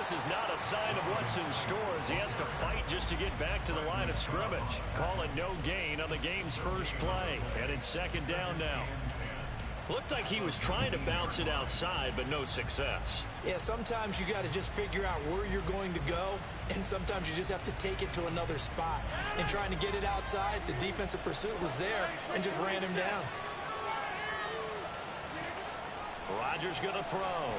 this is not a sign of what's in store as he has to fight just to get back to the line of scrimmage. Call it no gain on the game's first play. And it's second down now. Looked like he was trying to bounce it outside, but no success. Yeah, sometimes you got to just figure out where you're going to go, and sometimes you just have to take it to another spot. And trying to get it outside, the defensive pursuit was there and just ran him down. Rodgers going to throw.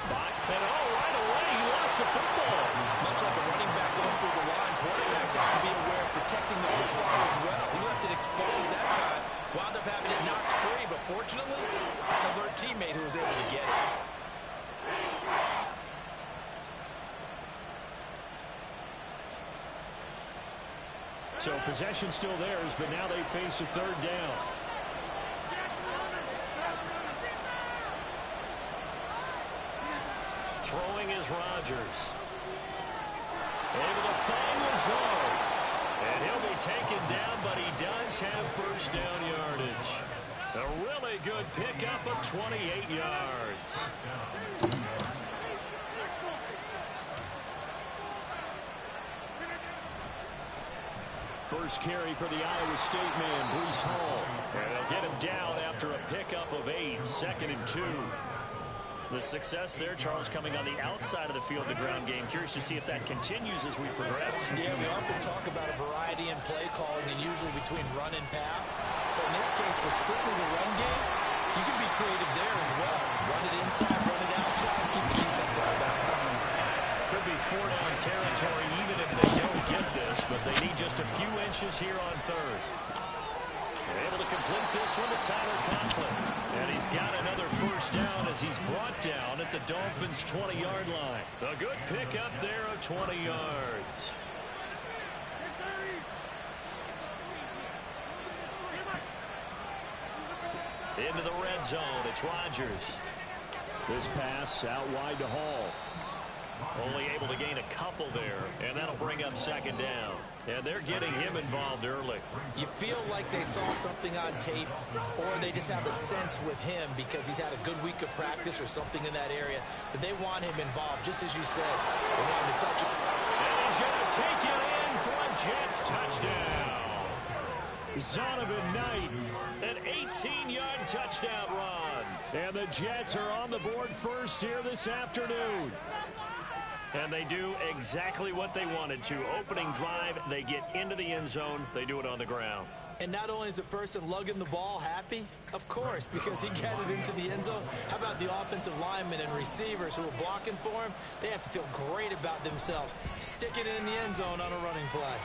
Back, and right away, he lost the football. Much like a running back going through the line, quarterbacks have to be aware of protecting the football as well. He left it exposed that time. Wound up having it knocked free, but fortunately, had an alert teammate who was able to get it. So possession still theirs, but now they face a third down. Throwing is Rodgers. Able to find Lazard. And he'll be taken down, but he does have first down yardage. A really good pickup of 28 yards. First carry for the Iowa State man, Breece Hall. And they'll get him down after a pickup of 8, 2nd and 2. The success there, Charles, coming on the outside of the field, the ground game. Curious to see if that continues as we progress. Yeah, we often talk about a variety in play calling and usually between run and pass. But in this case, with strictly the run game, you can be creative there as well. Run it inside, run it outside, keep the defense out of balance. Could be 4-down territory even if they don't get this, but they need just a few inches here on third. They're able to complete this one to Tyler Conklin. And he's got another first down as he's brought down at the Dolphins' 20-yard line. A good pickup there of 20 yards. Into the red zone, it's Rodgers. This pass out wide to Hall. Only able to gain a couple there, and that'll bring up second down. And they're getting him involved early. You feel like they saw something on tape, or they just have a sense with him because he's had a good week of practice or something in that area that they want him involved, just as you said. They want him to touch it. And he's going to take it in for a Jets touchdown. Zonovan Knight, an 18-yard touchdown run. And the Jets are on the board first here this afternoon. And they do exactly what they wanted to. Opening drive, they get into the end zone. They do it on the ground. And not only is the person lugging the ball happy, of course, because he got it into the end zone. How about the offensive linemen and receivers who are blocking for him? They have to feel great about themselves. Sticking it in the end zone on a running play.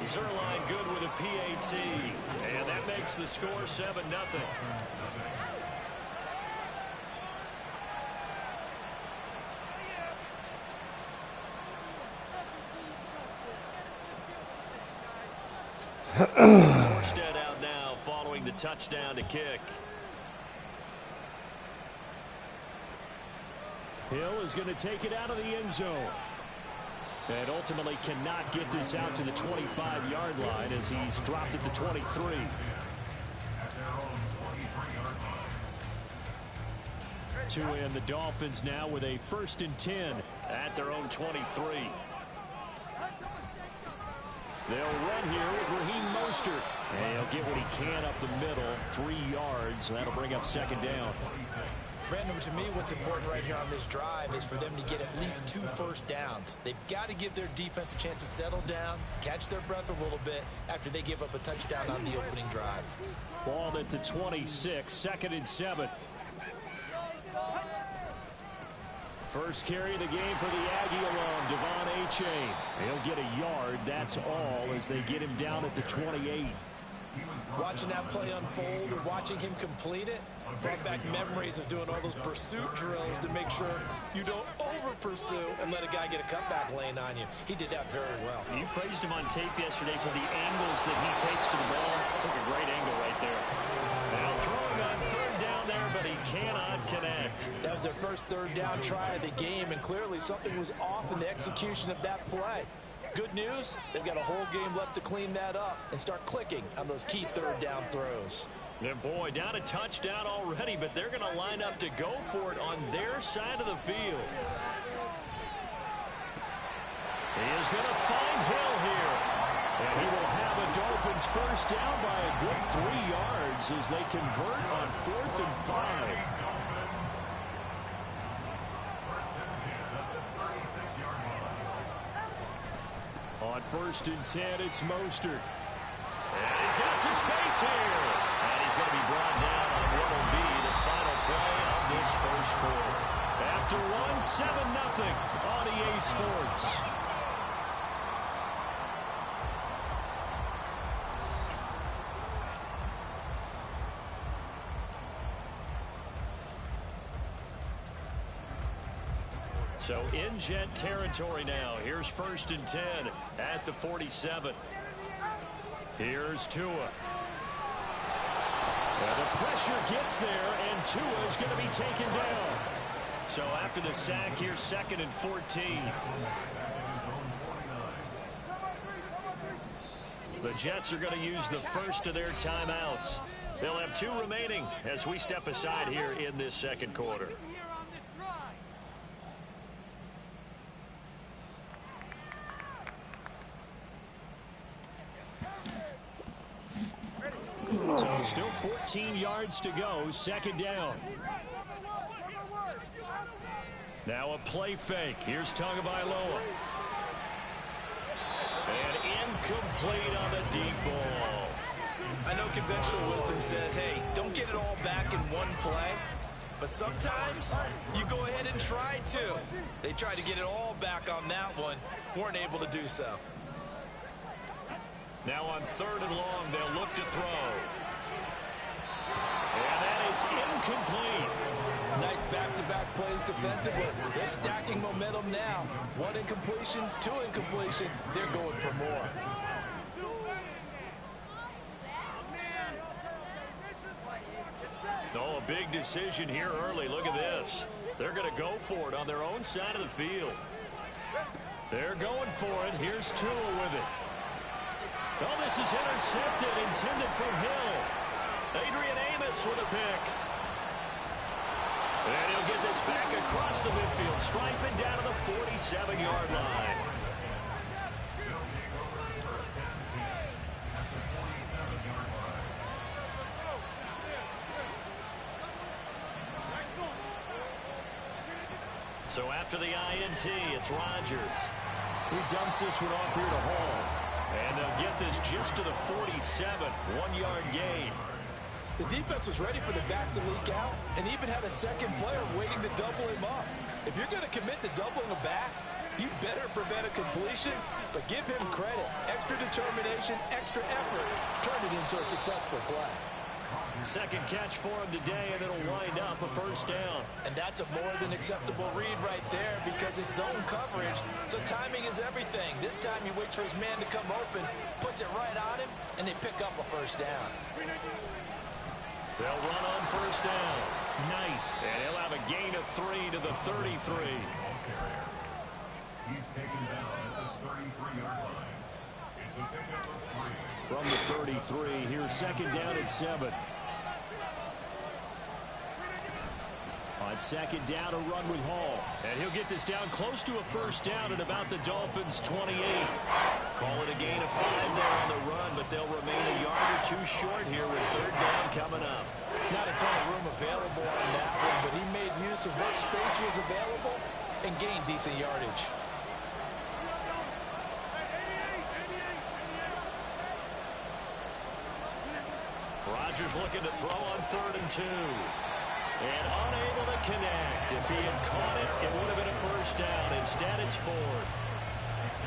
Zerline good with a PAT. And that makes the score 7-0. Morstead out now following the touchdown to kick. Hill is going to take it out of the end zone. And ultimately cannot get this out to the 25-yard line as he's dropped at the 23. And the Dolphins now with a 1st and 10 at their own 23. They'll run here with Raheem Mostert. And he'll get what he can up the middle, 3 yards. That'll bring up second down. Brandon, to me, what's important right here on this drive is for them to get at least 2 first downs. They've got to give their defense a chance to settle down, catch their breath a little bit after they give up a touchdown on the opening drive. Ball at the 26, 2nd and 7. First carry of the game for the Aggie alum, Devon Achane. He'll get a yard, that's all, as they get him down at the 28. Watching that play unfold and watching him complete it brought back memories of doing all those pursuit drills to make sure you don't over-pursue and let a guy get a cutback lane on you. He did that very well. You praised him on tape yesterday for the angles that he takes to the ball. Took a great angle right there. Now throwing on third down there, but he cannot connect. That was their first third down try of the game, and clearly something was off in the execution of that play. Good news, they've got a whole game left to clean that up and start clicking on those key third down throws. And boy, down a touchdown already, but they're going to line up to go for it on their side of the field. He is going to find Hill here. And he will have a Dolphins first down by a good 3 yards as they convert on 4th and 5. On 1st and 10, it's Mostert. And he's got some space here. And he's going to be brought down on what will be the final play of this first quarter. After one, 7-0 on EA Sports. So in Jet territory now. Here's 1st and 10 at the 47. Here's Tua. Well, the pressure gets there, and Tua is going to be taken down. So after the sack, here's 2nd and 14. The Jets are going to use the first of their timeouts. They'll have 2 remaining as we step aside here in this second quarter. So still 14 yards to go, 2nd down. Now a play fake. Here's Tagovailoa. And incomplete on the deep ball. I know conventional wisdom says, hey, don't get it all back in one play. But sometimes you go ahead and try to. They tried to get it all back on that one. Weren't able to do so. Now on 3rd and long, they'll look to throw. And that is incomplete. Nice back-to-back plays defensively. They're stacking momentum now. 1 incompletion, 2 incompletion. They're going for more. Oh, a big decision here early. Look at this. They're going to go for it on their own side of the field. They're going for it. Here's Tua with it. Oh, this is intercepted, intended for Hill. Adrian Amos with a pick. And he'll get this back across the midfield, striping down to the 47-yard line. So after the INT, it's Rodgers. He dumps this one off here to Hall. And they'll get this just to the 47, 1-yard gain. The defense was ready for the back to leak out and even had a second player waiting to double him up. If you're going to commit to doubling a back, you better prevent a completion, but give him credit. Extra determination, extra effort, turned it into a successful play. Second catch for him today, and it'll wind up a first down. And that's a more than acceptable read right there because it's zone coverage, so timing is everything. This time he waits for his man to come open, puts it right on him, and they pick up a first down. They'll run on first down. Knight, and he'll have a gain of 3 to the 33. He's taken down at the 33-yard line. It's a pickup of 3. From the 33, here's 2nd down at 7. On 2nd down, a run with Hall. And he'll get this down close to a first down at about the Dolphins' 28. Call it a gain of 5 there on the run, but they'll remain a yard or 2 short here with 3rd down coming up. Not a ton of room available on that one, but he made use of what space was available and gained decent yardage. Rodgers looking to throw on 3rd and 2. And unable to connect. If he had caught it, it would have been a first down. Instead, it's 4th.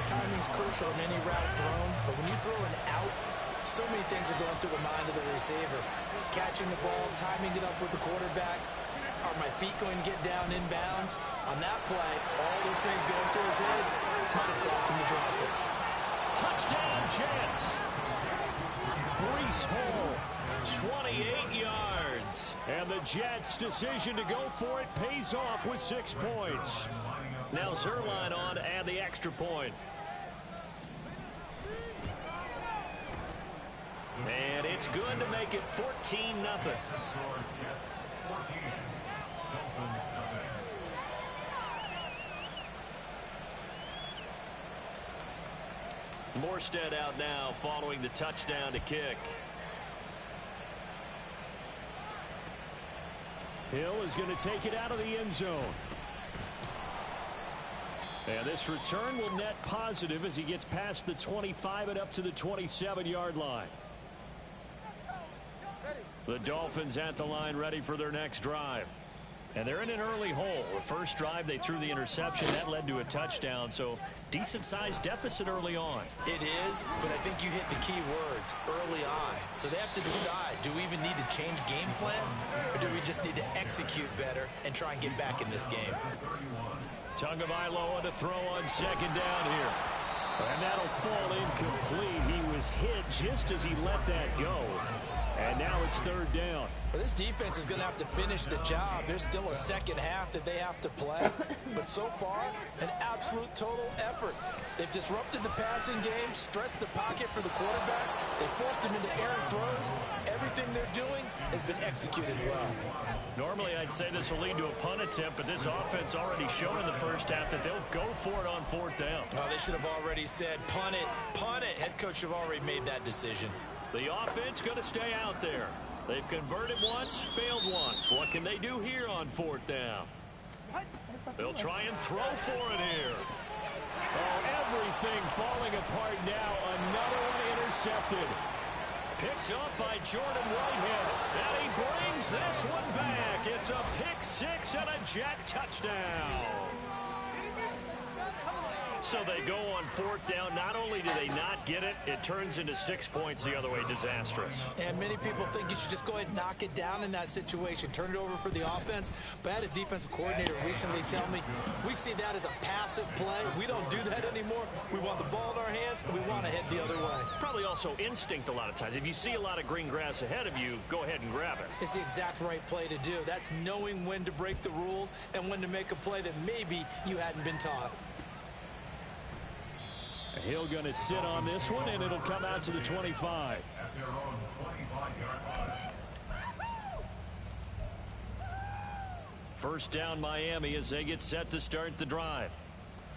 Timing's crucial in any route thrown, but when you throw an out, so many things are going through the mind of the receiver. Catching the ball, timing it up with the quarterback. Are my feet going to get down in bounds? On that play, all those things going through his head might have cost him to drop it. Touchdown, Jets. Breece Hall, 28 yards. And the Jets' decision to go for it pays off with 6 points. Now Zerline on to add the extra point. And it's good to make it 14-0. Morstead out now following the touchdown to kick. Hill is going to take it out of the end zone. And this return will net positive as he gets past the 25 and up to the 27-yard line. The Dolphins at the line ready for their next drive. And they're in an early hole. The first drive they threw the interception. That led to a touchdown. So decent-sized deficit early on. It is, but I think you hit the key words early on. So they have to decide, do we even need to change game plan? Or do we just need to execute better and try and get back in this game? Tagovailoa to throw on second down here. And that'll fall incomplete. He was hit just as he let that go. And now it's third down. Well, this defense is going to have to finish the job. There's still a second half that they have to play. But so far, an absolute total effort. They've disrupted the passing game, stressed the pocket for the quarterback. They forced him into errant throws. Everything they're doing has been executed well. Normally, I'd say this will lead to a punt attempt, but this offense already showed in the first half that they'll go for it on fourth down. Oh, they should have already said, punt it, punt it. Head coach have already made that decision. The offense going to stay out there. They've converted once, failed once. What can they do here on fourth down? They'll try and throw for it here. Oh, everything falling apart now. Another one intercepted. Picked up by Jordan Whitehead. And he brings this one back. It's a pick six and a Jet touchdown. So they go on fourth down. Not only do they not get it, it turns into 6 points the other way. Disastrous. And many people think you should just go ahead and knock it down in that situation. Turn it over for the offense. But I had a defensive coordinator recently tell me, we see that as a passive play. We don't do that anymore. We want the ball in our hands, and we want to head the other way. Probably also instinct a lot of times. If you see a lot of green grass ahead of you, go ahead and grab it. It's the exact right play to do. That's knowing when to break the rules and when to make a play that maybe you hadn't been taught. Hill going to sit on this one, and it'll come out to the 25. First down Miami as they get set to start the drive.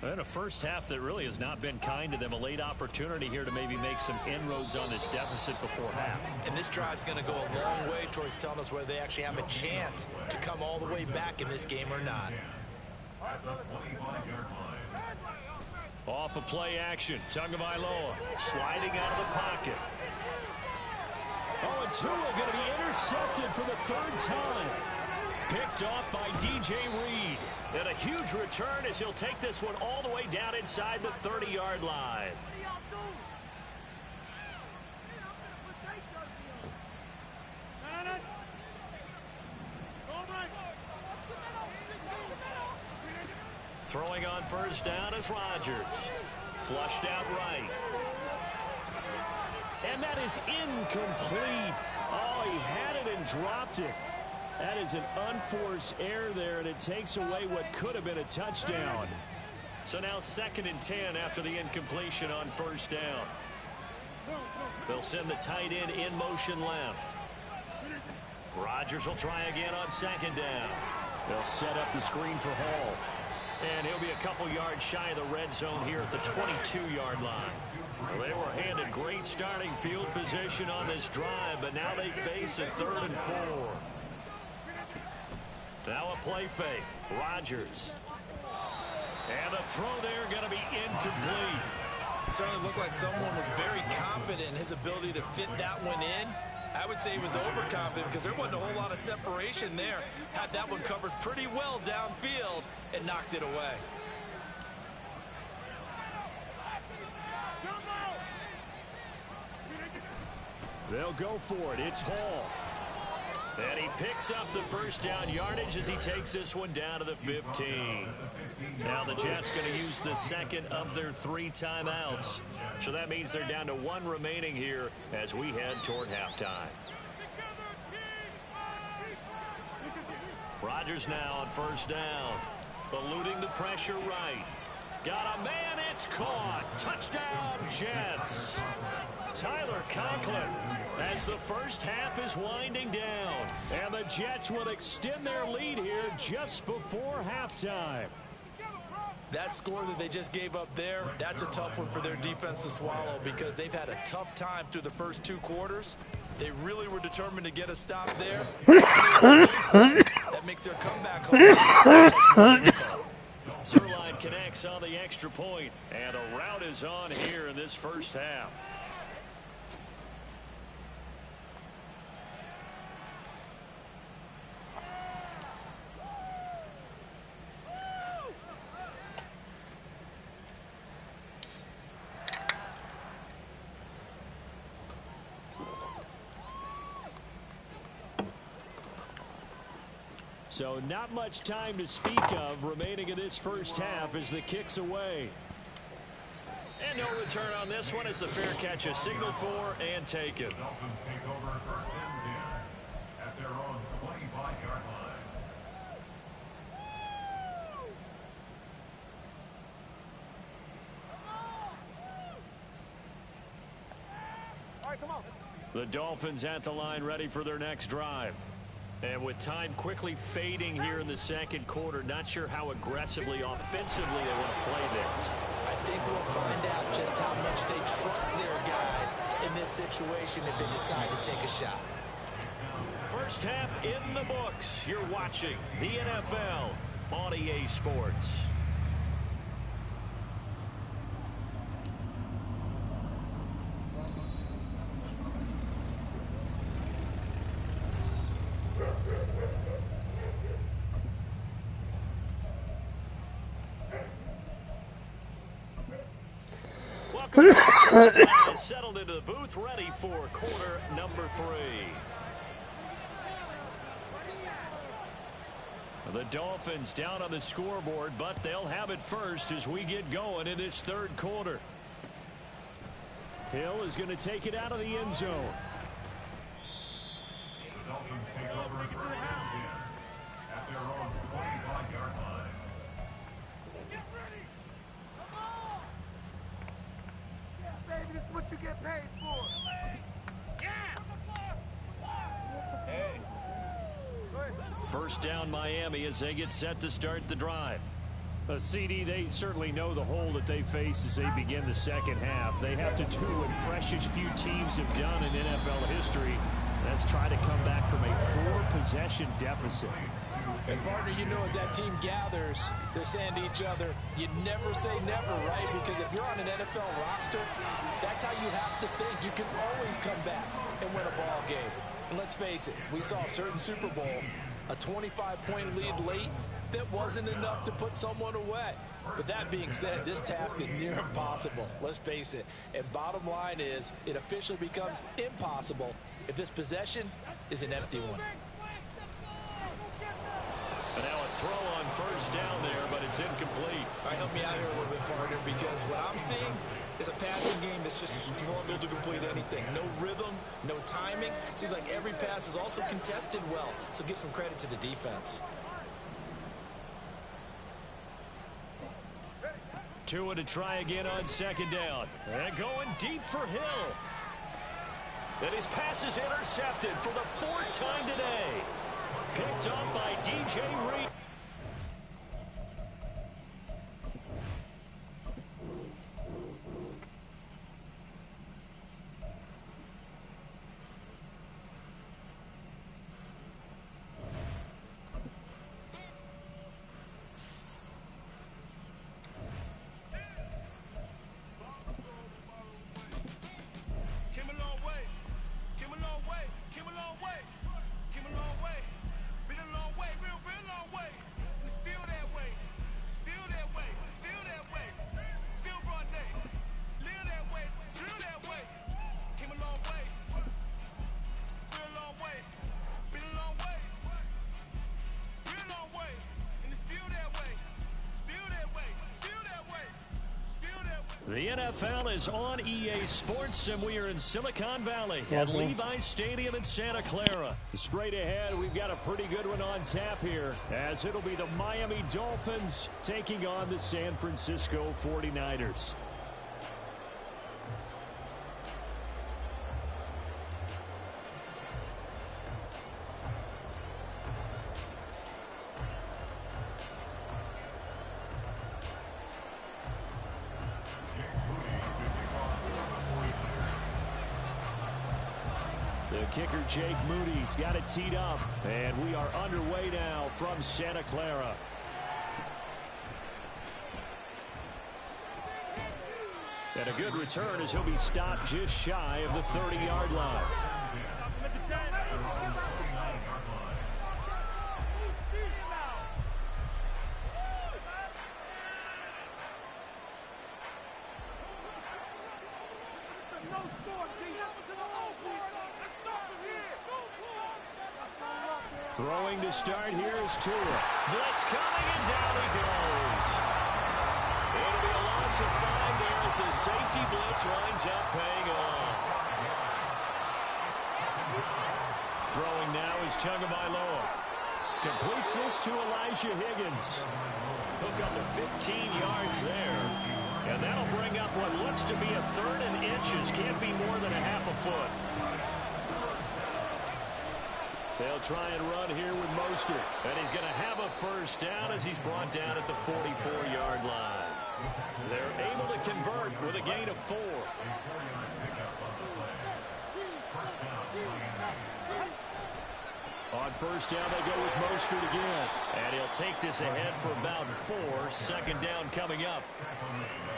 And a first half that really has not been kind to them. A late opportunity here to maybe make some inroads on this deficit before half. And this drive's going to go a long way towards telling us whether they actually have a chance to come all the way back in this game or not. Off a play action. Tagovailoa sliding out of the pocket. Oh, and Tua going to be intercepted for the third time. Picked off by DJ Reed. And a huge return as he'll take this one all the way down inside the 30-yard line. Throwing on first down is Rodgers. Flushed out right. And that is incomplete. Oh, he had it and dropped it. That is an unforced error there, and it takes away what could have been a touchdown. So now 2nd and 10 after the incompletion on first down. They'll send the tight end in motion left. Rodgers will try again on second down. They'll set up the screen for Hall. And he'll be a couple yards shy of the red zone here at the 22-yard line. Well, they were handed great starting field position on this drive, but now they face a 3rd and 4. Now a play fake. Rodgers. And the throw there going to be incomplete. It certainly looked like someone was very confident in his ability to fit that one in. I would say he was overconfident because there wasn't a whole lot of separation there. Had that one covered pretty well downfield and knocked it away. They'll go for it. It's Hall. And he picks up the first down yardage as he takes this one down to the 15. Now the Jets going to use the second of their 3 timeouts. So that means they're down to 1 remaining here as we head toward halftime. Rodgers now on first down. Eluding the pressure right. Got a man, it's caught. Touchdown, Jets. Tyler Conklin as the first half is winding down. And the Jets will extend their lead here just before halftime. That score that they just gave up there, that's a tough one for their defense to swallow because they've had a tough time through the first 2 quarters. They really were determined to get a stop there. That makes their comeback home. Zerline connects on the extra point, and a rout is on here in this first half. So not much time to speak of remaining in this first half as the kick's away. And no return on this one as the fair catch is signaled for and taken. The Dolphins take over first and 10 at their own 25-yard line. All right, come on. The Dolphins at the line ready for their next drive. And with time quickly fading here in the second quarter, not sure how aggressively, offensively they want to play this. I think we'll find out just how much they trust their guys in this situation if they decide to take a shot. First half in the books. You're watching the NFL on EA Sports. Settled into the booth, ready for quarter number 3. The Dolphins down on the scoreboard, but they'll have it first as we get going in this third quarter. Hill is going to take it out of the end zone. The Dolphins take over first and 10 at their own 25-yard line. Baby, this is what you get paid for. Hey. First down Miami as they get set to start the drive. CD, they certainly know the hole that they face as they begin the second half. They have to do what precious few teams have done in NFL history. That's try to come back from a 4-possession deficit. And partner, you know, as that team gathers, they're saying to each other, you never say never, right? Because if you're on an NFL roster, that's how you have to think. You can always come back and win a ball game. And let's face it, we saw a certain Super Bowl, a 25-point lead late, that wasn't enough to put someone away. But that being said, this task is near impossible. Let's face it. And bottom line is, it officially becomes impossible if this possession is an empty one. And now a throw on first down there, but it's incomplete. All right, help me out here a little bit, partner, because what I'm seeing is a passing game that's just struggled to complete anything. No rhythm, no timing. Seems like every pass is also contested well, so give some credit to the defense. Tua to try again on second down. And going deep for Hill. And his pass is intercepted for the 4th time today. Picked up by DJ Reed. The NFL is on EA Sports, and we are in Silicon Valley at Levi's Stadium in Santa Clara. Straight ahead, we've got a pretty good one on tap here, as it'll be the Miami Dolphins taking on the San Francisco 49ers. The kicker, Jake Moody's got it teed up. And we are underway now from Santa Clara. And a good return as he'll be stopped just shy of the 30-yard line. Throwing to start here is Tua. Blitz coming, and down he goes. It'll be a loss of 5 there as the safety blitz winds up paying off. Throwing now is Tagovailoa. Completes this to Elijah Higgins. Hook up to 15 yards there. And that'll bring up what looks to be a 3rd and inches. Can't be more than a half a foot. They'll try and run here with Mostert. And he's going to have a first down as he's brought down at the 44-yard line. They're able to convert with a gain of 4. On first down, they go with Mostert again. And he'll take this ahead for about 4. 2nd down coming up.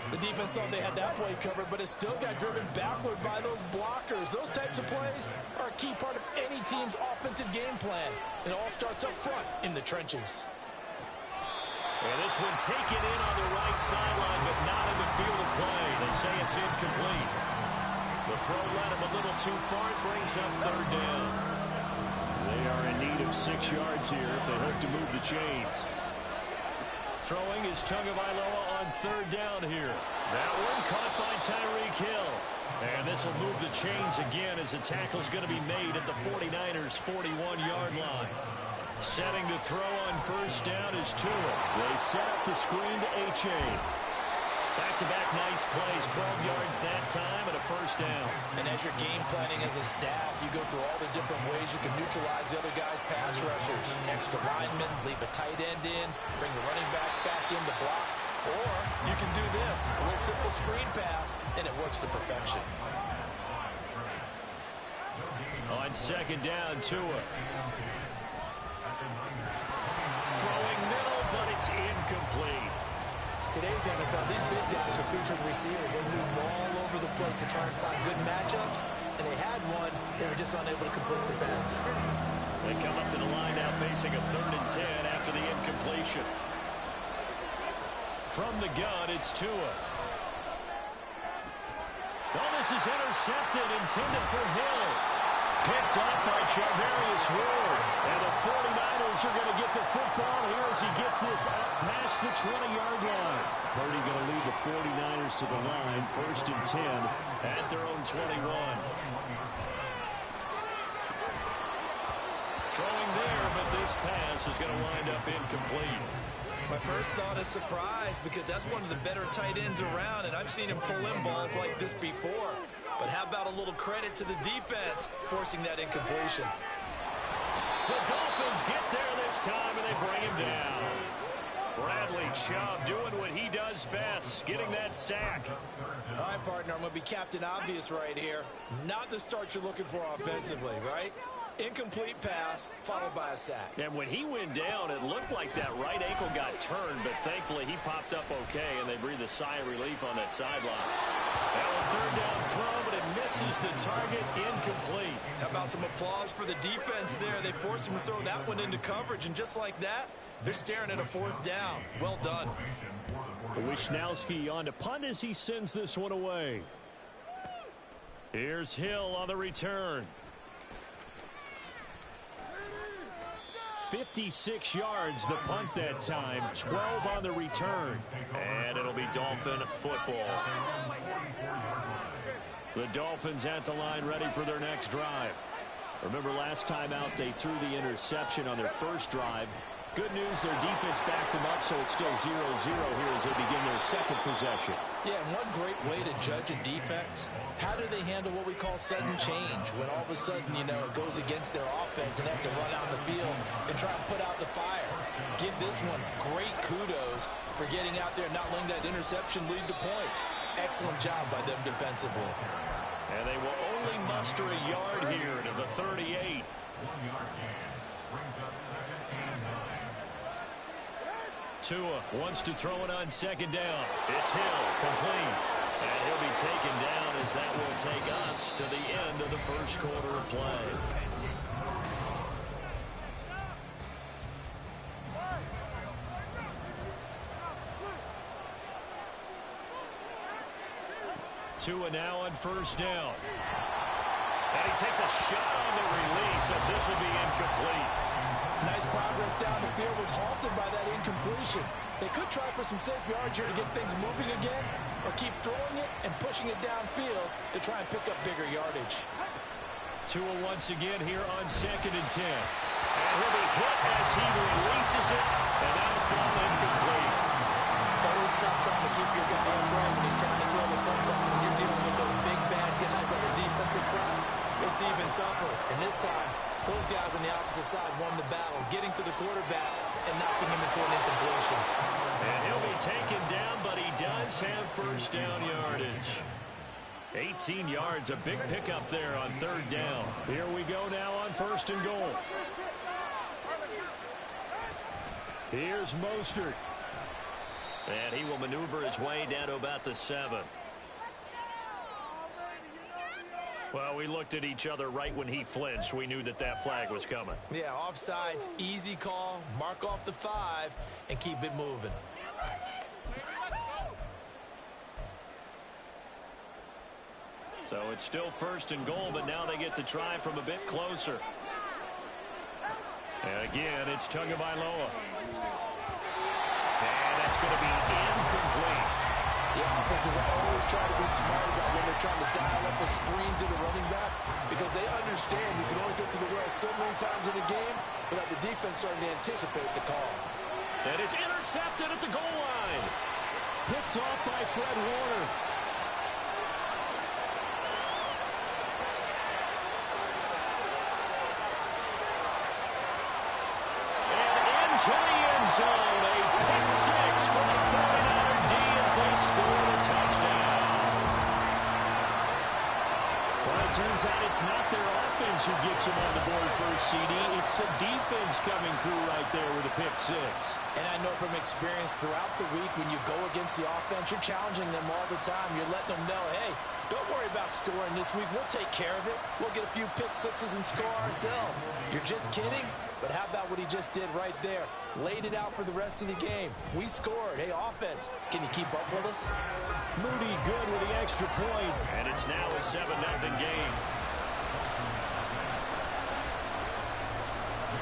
The defense thought they had that play covered, but it still got driven backward by those blockers. Those types of plays are a key part of any team's offensive game plan. It all starts up front in the trenches. And this one taken in on the right sideline, but not in the field of play. They say it's incomplete. The throw led him a little too far. It brings up 3rd down. They are in need of 6 yards here if they hope to move the chains. Throwing is Tagovailoa on 3rd down here. That one caught by Tyreek Hill. And this will move the chains again as the tackle's going to be made at the 49ers' 41-yard line. Setting to throw on first down is Tua. They set up the screen to H.A. Back-to-back nice plays, 12 yards that time and a first down. And as you're game planning as a staff, you go through all the different ways you can neutralize the other guy's pass rushers. Extra linemen, leave a tight end in, bring the running backs back in to block. Or you can do this, a little simple screen pass, and it works to perfection. On 2nd down, Tua. Throwing middle, but it's incomplete. Today's NFL, these big guys are featured receivers. They move all over the place to try and find good matchups, and they had one. They were just unable to complete the pass. They come up to the line now facing a 3rd and 10 after the incompletion. From the gun, it's Tua. Oh, this is intercepted, intended for Hill. Picked up by Charvarius Ward. And the 49ers are going to get the football here as he gets this up past the 20-yard line. Purdy going to lead the 49ers to the line, 1st and 10 at their own 21. Throwing there, but this pass is going to wind up incomplete. My first thought is surprise because that's one of the better tight ends around, and I've seen him pull in balls like this before. But how about a little credit to the defense forcing that incompletion? The Dolphins get there this time, and they bring him down. Bradley Chubb doing what he does best, getting that sack. All right, partner, I'm going to be Captain Obvious right here. Not the start you're looking for offensively, right? Incomplete pass, followed by a sack. And when he went down, it looked like that right ankle got turned, but thankfully he popped up okay, and they breathed a sigh of relief on that sideline. Now a 3rd down throw, but it misses the target, incomplete. How about some applause for the defense there? They forced him to throw that one into coverage, and just like that, they're staring at a 4th down. Well done. Wishnowski on to punt as he sends this one away. Here's Hill on the return. 56 yards the punt that time, 12 on the return. And it'll be Dolphin football. The Dolphins at the line ready for their next drive. Remember last time out they threw the interception on their first drive. Good news, their defense backed them up, so it's still 0-0 here as they begin their 2nd possession. Yeah, and one great way to judge a defense, how do they handle what we call sudden change? When all of a sudden, you know, it goes against their offense and they have to run out the field and try and put out the fire. Give this one great kudos for getting out there and not letting that interception lead to points. Excellent job by them defensively. And they will only muster a yard here to the 38. 1 yard gain. Brings up 2nd and 9. Tua wants to throw it on 2nd down. It's Hill, complete. And he'll be taken down as that will take us to the end of the first quarter of play. Tua now on 1st down. And he takes a shot on the release as this will be incomplete. Nice progress down the field, was halted by that incompletion. They could try for some safe yards here to get things moving again, or keep throwing it and pushing it downfield to try and pick up bigger yardage. Tua once again here on 2nd and 10. And he'll be hit as he releases it, and that'll fall incomplete. It's always tough trying to keep your guy upright when he's trying to throw the football. When you're dealing with those big bad guys on the defensive front, it's even tougher. And this time, those guys on the opposite side won the battle, getting to the quarterback and knocking him into an incompletion. And he'll be taken down, but he does have 1st down yardage. 18 yards, a big pickup there on 3rd down. Here we go now on 1st and goal. Here's Mostert. And he will maneuver his way down to about the 7. Well, we looked at each other right when he flinched. We knew that that flag was coming. Yeah, offsides, easy call, mark off the 5, and keep it moving. So it's still 1st and goal, but now they get to try from a bit closer. And again, it's Tagovailoa. And that's going to be incomplete. Yeah, offenses always try to be smart about when they're trying to dial up a screen to the running back, because they understand you can only get to the well so many times in the game without the defense starting to anticipate the call. And it's intercepted at the goal line. Picked off by Fred Warner. And into the end zone. A pick 6 for the 49er D as they score a touchdown. Well, it turns out it's not their offense who gets them on the board first, CD. It's the defense coming through right there with a pick 6. And I know from experience throughout the week, when you go against the offense, you're challenging them all the time. You're letting them know, hey, don't worry about scoring this week. We'll take care of it. We'll get a few pick 6s and score ourselves. You're just kidding? But how about what he just did right there? Laid it out for the rest of the game. We scored. Hey, offense, can you keep up with us? Moody good with the extra point. And it's now a 7-0 game.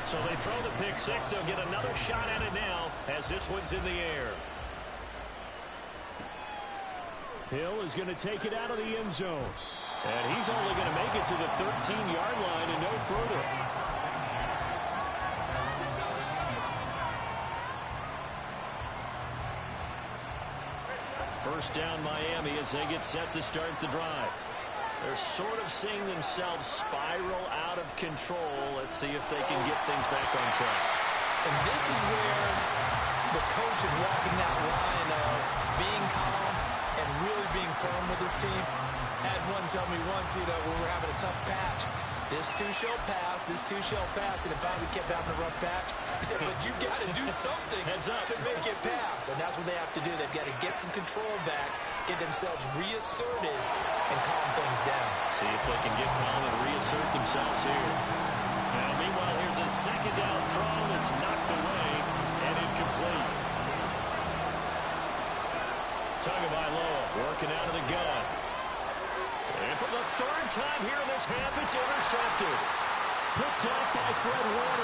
So they throw the pick 6. They'll get another shot at it now as this one's in the air. Hill is going to take it out of the end zone. And he's only going to make it to the 13-yard line and no further. First down Miami as they get set to start the drive. They're sort of seeing themselves spiral out of control. Let's see if they can get things back on track. And this is where the coach is walking that line of being calm and really being firm with his team. Had one tell me once, when we're having a tough patch, this too shall pass, this too shall pass, and it finally kept having a rough patch. He said, but you got to do something to make it pass. And that's what they have to do. They've got to get some control back, get themselves reasserted, and calm things down. See if they can get calm and reassert themselves here. Now, meanwhile, here's a 2nd down throw that's knocked away and incomplete. Tagovailoa working out of the gun. And for the 3rd time here in this half, it's intercepted. Picked off by Fred Warner.